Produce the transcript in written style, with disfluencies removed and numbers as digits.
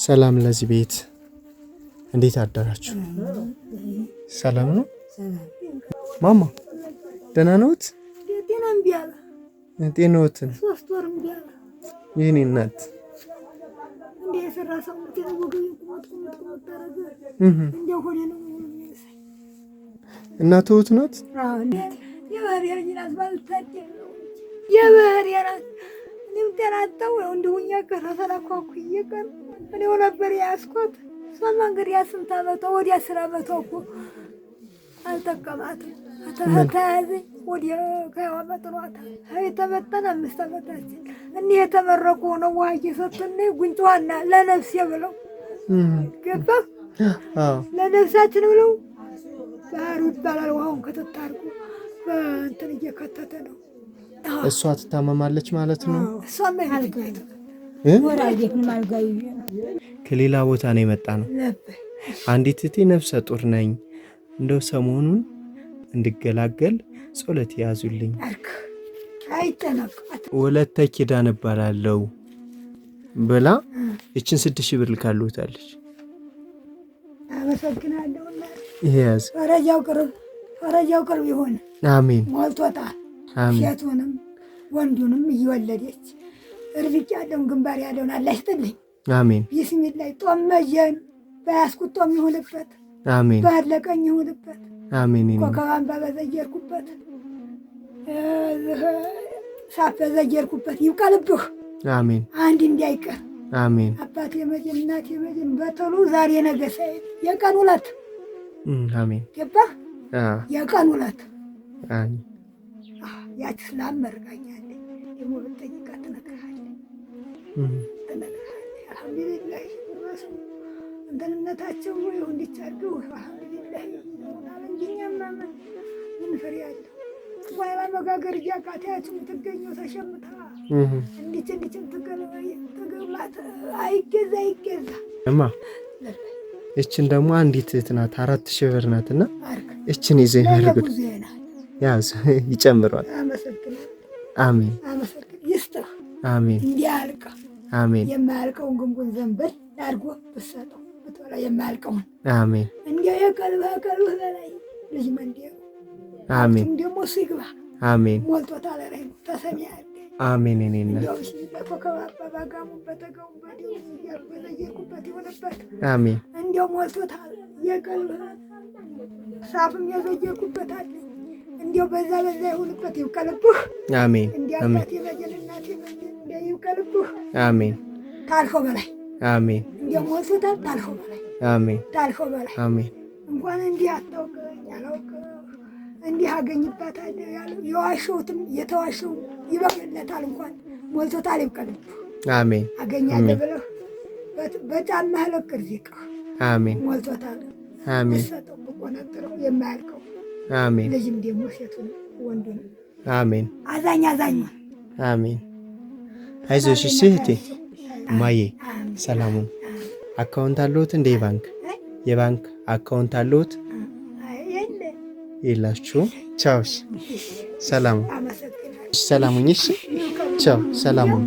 ሰላም ለዚህ ቤት እንዴት አደራችሁ? ሰላም ነው? ማማ ደህና ነዎት? ጤናዎትን? የኔ እናት እናትዎት ናት? ተራጣው እንደውኛ ከራሰላኳኩ ይቀር እኔው ነበር ያስቆት ሰማ እንግዲህ ያስንታ አመቷ ወዲያ 10 አመቷ እኮ አልተቀማትም አተታዘ ወዲያ ከዋመጥሯታ አይ ተመጣና 5 አመታችን እኔ የተመረቁ ነው ዋጅ ሰጥተነ ጉንጫዋና ለነፍስ ብለው ገባ ለነፍሳችን ብለው ባሩ ይባላል ውሃውን ከተታርኩ እንትን እየከተተ ነው እሷ ትታመማለች ማለት ነው። እሷ ማይልጋይ ወራዴት ማልጋይ ከሌላ ቦታ ነው የመጣ ነው። አንዲት እህቴ ነፍሰ ጡር ነኝ እንደው ሰሞኑን እንድገላገል ጸሎት ያዙልኝ። አይተናቀት ወለተ ኪዳን እባላለሁ ብላ እቺን 6000 ብር ልካሉታለች። አመሰግናለሁ። ይያዝ ፈረጃው ቅርብ ይሆን። አሜን። ሞልቶታል። አሜን። ሴቱንም ወንዱንም እየወለደች እርብጫ ደም ግንባር ያለውን አላህ ይስጥልኝ። አሜን። ቢስሚላህ ጦመየን በያስኩት ጦም ይሁንበት። አሜን። ባለቀኝ ይሁንበት። አሜን። ኮከባን በዘየርኩበት ሳፈዘየርኩበት ይብቀልብህ። አሜን። አንድ እንዲያይቀር አሜን። አባቴ የመጀን እናቴ የመጀን በተሉ ዛሬ ነገ ሳይል የቀን ውለት አሜን። ገባህ? የቀን ውለት አሜን። ያች ስላም መርቃኛለች ደግሞ በጠይቃ ትነግርሃለች። አልሐምዱሊላህ እንደነታቸው ወይ እንዲቻርገው አልሐምዱሊላህ ይሆናል እንጂ እኛማ ምን ፍሬ ያለው ዋላ መጋገር እያቃታችሁ የምትገኘው ተሸምታ እንዲች ትገላት አይገዛ እማ እችን ደግሞ አንዲት እህት ናት 4000 ብር ናትና እችን ይዘህ ያርግድ ያዝ ይጨምራል። አሜን። ይስጥህ። አሜን። እንዲያልቅ አሜን። የማያልቀውን ግንጉን ዘንበል አድርጎ ብትሰጠው ብትበላ የማያልቀውን አሜን። እንዲያው የቀልብህ በላይ ልጅ መንዴው አሜን። ደግሞ እሱ ይግባ። አሜን። ሞልቶታል። ራይ ተሰሚያ አሜን። እኔና እንዲያው በኮከባ ባጋሙ በተገው በዲው በዘየርኩበት ይሆንበት። አሜን። እንዲያው ሞልቶታል። የቀልብህ ሳፍም የዘየርኩበት አለ እንዲያው በዛ ይሁንበት ይብቀልብህ። አሜን። እንዲያባት የበጀልናት እንዲያው ይብቀልብህ። አሜን። ታልፎ በላይ አሜን። እንዲያው ሞልቶታል። ታልፎ በላይ አሜን። ታልፎ በላይ አሜን። እንኳን እንዲህ አታውቀኝ አላውቅ እንዲህ አገኝባታለሁ ያለው የዋሸሁትም የተዋሸው ይበቅልለታል። እንኳን ሞልቶታል። ይብቀልብህ። አሜን። አገኛለሁ ብለህ በጫማህ ለቅር ዚቅህ። አሜን። ሞልቶታል። አሜን። ሰጠው በቆነጥረው የማያልቀው አሜን። ልጅም ደግሞ ሴቱን ወንዱን አሜን። አዛኝ አሜን። አይዞሽ እሺ እህቴ ማዬ ሰላሙን አካውንት አለዎት እንደ የባንክ አካውንት አለዎት? የላችሁ? ቻው። ሰላሙ ሰላሙኝ። እሺ ቻው። ሰላሙን